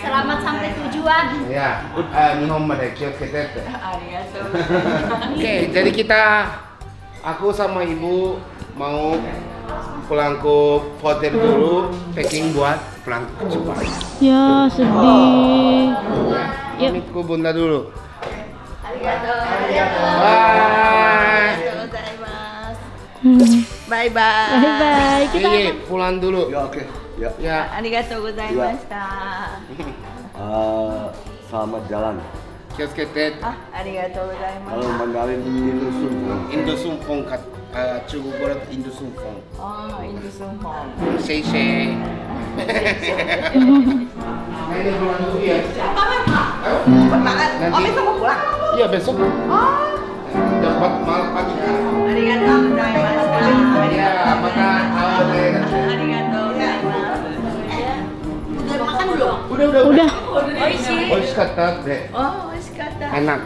Selamat sampai tujuan. Ya, Nihon made kiyotsukete. Oke, jadi aku sama ibu mau pulang ke hotel dulu, packing buat pulang ke Jepang. Ya, sedih. Pamit ke bunda dulu. Bye bye. Bye-bye. Kita pulang dulu. Ya, oke. Ya. Ya. Arigatou gozaimashita. Selamat jalan. Kiyotsukete. Arigatou gozaimashita. Kalau Mandarin Indosumpong 중국 berat Indosumpong. Oh, Indosumpong. Shay. Nah, ini pulang dulu ya. Oh, besok mau pulang? Iya, besok. Jam 4 malam pagi. Arigatou gozaimashita. Ya, maka Arigatou gozaimashita. Udah makan belum? Udah. Oishi. Oishikatta deh. Oh, oishikatta. Enak.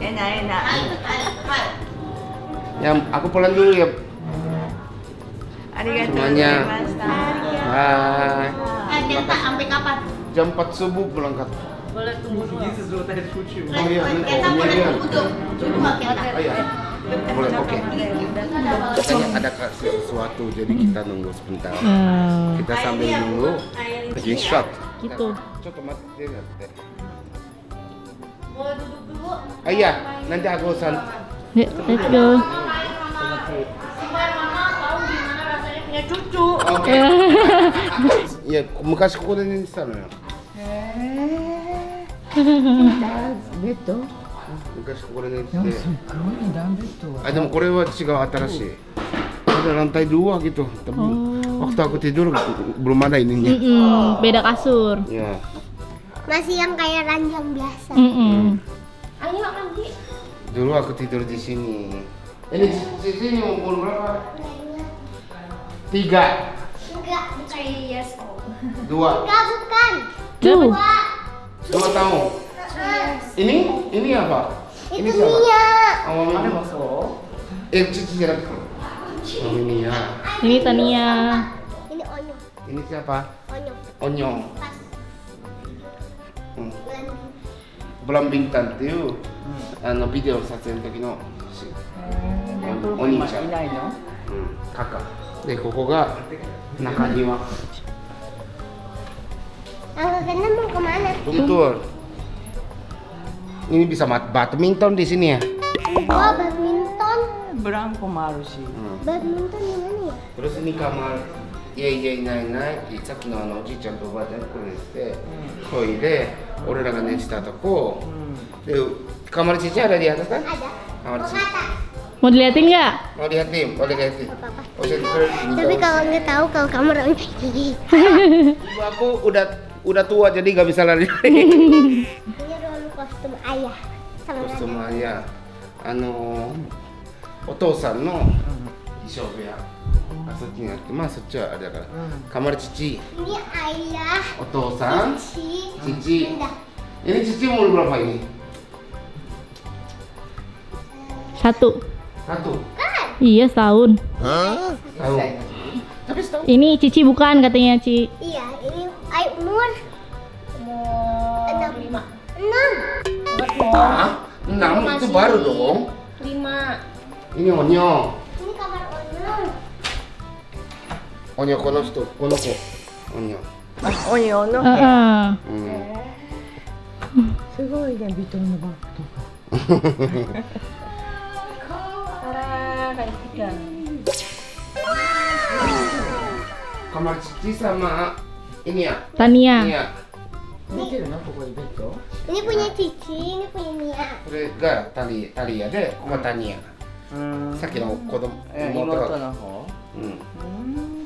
Enak. Ya, aku pulang dulu ya. Arigatou Semuanya. gozaimashita. Bye. Kita sampai kapan? Jam 4 subuh berangkat. Boleh tunggu dulu. Oh iya, Kita boleh tunggu tuh. Cuma kita. Oh iya. Boleh, oke. Katanya ada sesuatu, jadi kita nunggu sebentar. Kita sambil nunggu. Lagi shot. gitu. Coba mati deh. Boleh duduk dulu. Oh iya, nanti aku Yuk, let's go. Supaya mama tahu gimana rasanya punya cucu. Oke. Iya, 昔ここで寝てたのよ。昔ここで寝てて。Ah,でもこれは違う、新しい。Ada lantai 2 gitu. Tapi waktu aku tidur belum ada ininya. Beda kasur. Ya. Masih yang kayak ranjang biasa. Ayo makan Di. Dulu aku tidur di sini. Ini di sini umur berapa? 3. Enggak, bukan. 2. Enggak, bukan. Tuh. 2 tahun. Ini apa? Itu Mia. Oh, ini masuk. Cici jarak. Oh, ini ya. Ini Tania. Ini Onyo. Ini siapa? Onyo. Onyo. Pas. Bulan bintang itu, video 撮影の時のお兄ちゃん。いないの？kakak。で、ここが中庭。Kalian mau kemana? Betul. Ini bisa badminton di sini ya. Oh, badminton. Berangko maru sih. Badminton di mana ya? Terus ini kamarいないさっきのおじいちゃんとおばあちゃんこれでトイレ俺らが寝てたとこでkamar Cici ada di atas kan? Ada. Kamar Cici. Mau diliatin nggak? Mau lihatin, boleh lihatin. Oh, Tapi kalau nggak tahu kalau kamu orang ibu aku udah tua jadi nggak bisa lari. Ini dulu kostum ayah. Kostum ayah. お父さんの衣装部屋。そっちにあって、まあそっちはあれだから。kamar Cici. Ini ayah. お父さん。 Cici. Ini Cici umur berapa ini? 1. 1. Iya, setahun. Tahu. Tapi setahun. Ini Cici bukan katanya, Ci. Iya, ini umur 6. 6. Hah? 6 itu baru dong. 5. Ini Onyo. Ini kamar Onyo. Onyo kono人、この子。Onyo. Onyo no. すごいね、ビトンのバッグとか。Kamar Cici sama ini ya? Tania. Iya. Ini punya Cici, ini punya Mia. これがタリアで、ここがタニア。さっきの子供妹が。の方。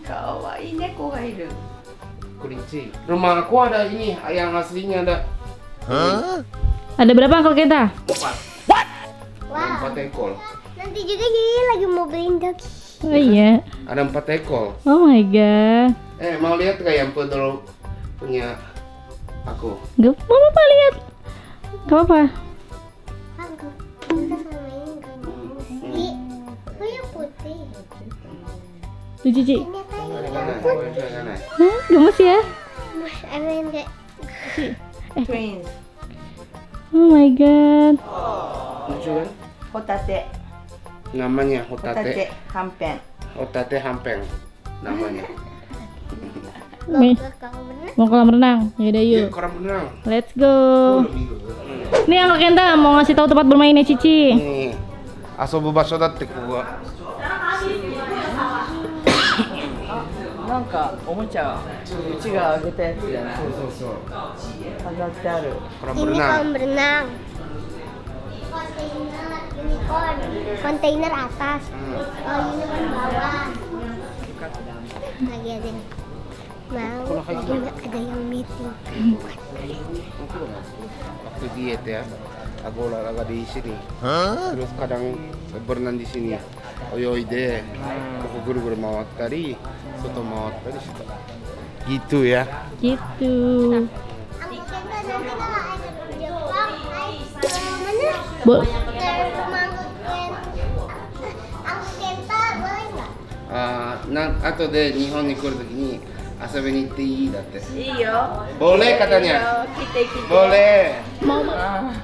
かわいい猫がいる。Kelinci. Rumah aku ada ini, yang aslinya ada. Ada berapa kalau kita? 4. Wow. 4 ekor. Nanti juga jadi lagi mau beliin doggy. Oh iya. Ada 4 ekor. Oh my god. Mau lihat nggak yang Pedro punya Aku. Gak apa-apa lihat. Gak apa-apa. Aku kita sama ini nggak mau sih. Oh yang putih. Tuh Cici. Ternyata ini Gemes ya? Mas Erin kayak Twins. Oh my god. Lucu kan? Hotate. Namanya Hotate hotate. hampen. Hotate hampeng namanya. Nih, kalau bener. mau kolam renang. Yaudah Yuk, yuk. kolam renang. Let's go. Nih Uncle Kenta mau ngasih tahu tempat bermainnya Cici. Nih, asobu basho datte koko ga. なんかおもちゃうちがあげたやつじゃない。そうそうそう。飾ってある。 Kolam Ini renang. kolam berenang. Kontainer unicorn. Kontainer atas. Oh unicorn bawah. Lagi ada yang mau. Ada yang meeting. Waktu diet ya, aku olahraga di sini. Terus kadang berenang di sini. Oyoide, aku guru-guru mawattari, soto mawattari situ. Gitu ya. Gitu. Aku kata nanti kalau ada Jepang, mana? Bo Aku kenta boleh nggak? 後で日本に来るときに遊びに行っていいだって。いいよ。 Boleh katanya. 来て来て。 Boleh. Ah.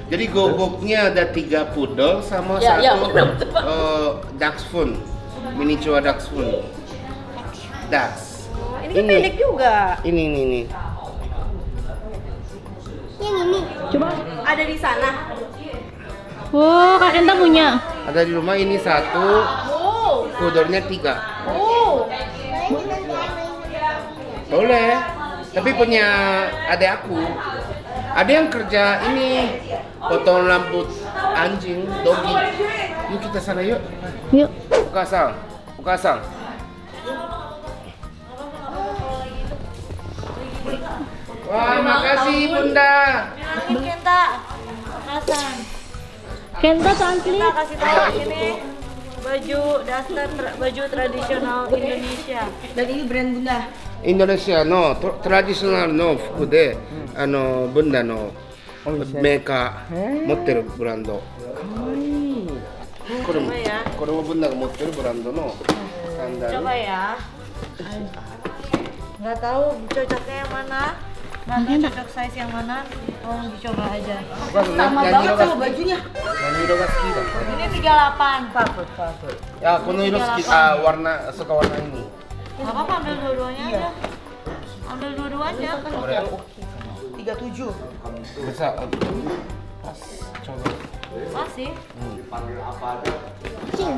Jadi goboknya ada 3 pudel sama Ya, ya, satu dachshund, mini Chihuahua dachshund. Dax. Ini kan pendek juga. Ini. Yang ini. coba. Ada di sana. Oh, Kak Kenta punya. Ada di rumah ini 1, Oh. pudelnya 3. Oh. Boleh nanti main. Boleh. Tapi punya adik aku. Ada yang kerja ini potong rambut anjing, dogi. Yuk kita sana yuk. Yuk. Ukasang. Wah, makasih Bunda. Ini Kenta. Hasan. Kenta cantik. Kita kasih tahu ini baju daster baju tradisional Indonesia. Dan ini brand Bunda. Indonesia no tradisional no fuku de Bunda no meika motteru brand. Coba ya. これもBundaが持ってるブランドのサンダル。 Coba ya. Nggak tahu cocoknya yang mana. Nggak tahu cocok size yang mana. Tolong dicoba aja. Sama banget sama bajunya. 何色が好きだった？ Ini 38. Patut. Ya, この色好き。あ、warna suka warna ini. Nggak apa-apa, ambil dua-duanya aja. Ambil dua-duanya. これ 37. besar. Pas. ちょうど。 Masih.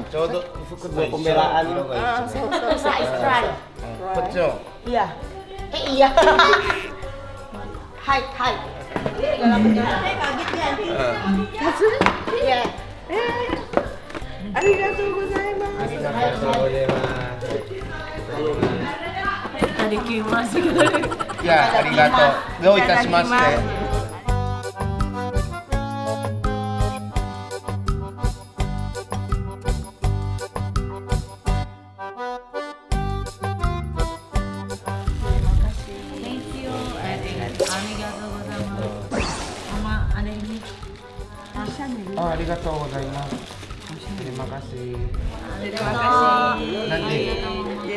ちょうど服と一緒の色がいい。 Size right. こっちを。 Iya. Iya. Hai. Dalam perjalanan kaget ya. Iya. Arigatou gozaimasu. Arigatou. いや、ありがとう。どういたしまして。 Thank you. Arigatou gozaimasu. Sama ada ini.ありがとうございます。terima kasih. Terima kasih. Nanti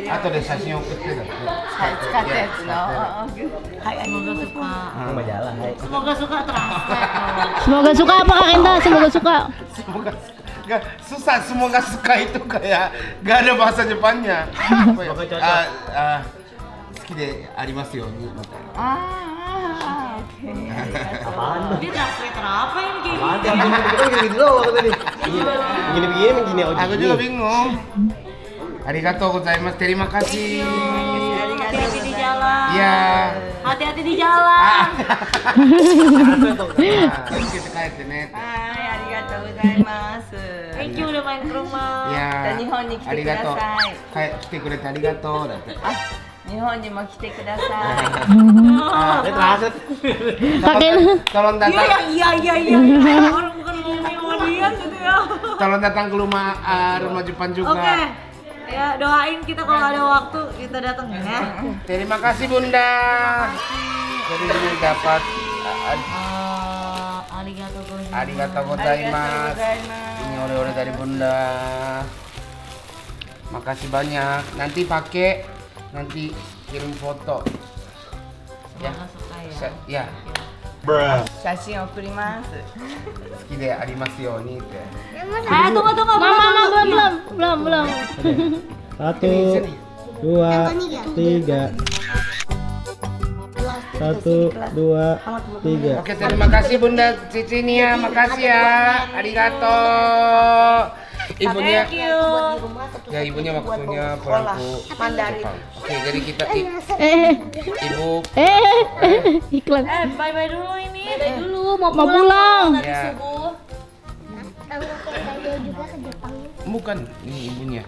後で写真送ってだって。使ったやつの。はい、semoga suka. Majalah, hai. Semoga suka terasa. Semoga suka apa Kak Kenta? Semoga suka. Semoga nggak susah, semoga suka itu kayak nggak ada bahasa Jepannya. Apa ya? Suki de arimasu yo ni. Oke. Dia translator apa ini kayak gini? Mantap, kita gitu doang tadi. Begini Aku juga bingung. Arigatou gozaimasu, terima kasih. Hati-hati di jalan. Iya. Hati-hati di jalan. Kita kayak net. Hai, arigatou gozaimasu. Thank you udah main ke rumah. Iya. Dan Nihon ni kite Arigatou. kudasai. Kayak kita kurete arigatouだって。 Nihon ni mau kite kudasai. Kak Kenta. Tolong datang. Iya. Orang bukan mau lihat gitu ya. Tolong datang ke rumah Jepang juga. Oke. Ya, doain kita kalau ada waktu kita datang ya. Terima kasih Bunda. Jadi ini dapat Arigato gozaimasu. Ini oleh-oleh dari Bunda. Makasih banyak. Nanti pakai, nanti kirim foto. Ya. Ya. Shashin okurimasu. Suki de arimasu yo niって。Tunggu. Mama, belum. 1, 2, 3. 1, 2, 3. Oke, terima kasih Bunda Cici Nia, makasih ya. Arigato. Ibunya, ya ibunya waktunya pulang ke Jepang. Oke, jadi kita ibu Iklan. Bye-bye dulu ini. Mau pulang. ya Kamu kerja juga ke Jepang. bukan ini ibunya.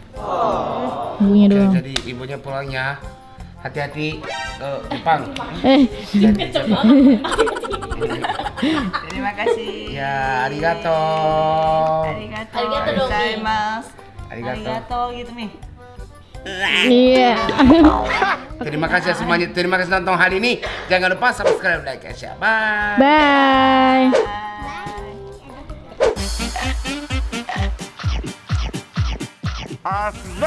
Ibunya Oke, doang. jadi ibunya pulang ya. Hati-hati ke Jepang. Jadi, Terima kasih. ya, arigato. Arigato dong, gozaimasu. Arigato. gitu nih. Iya. Terima kasih semuanya. Terima kasih nonton hari ini. Jangan lupa subscribe, like, and share. Bye. Bye. Asli.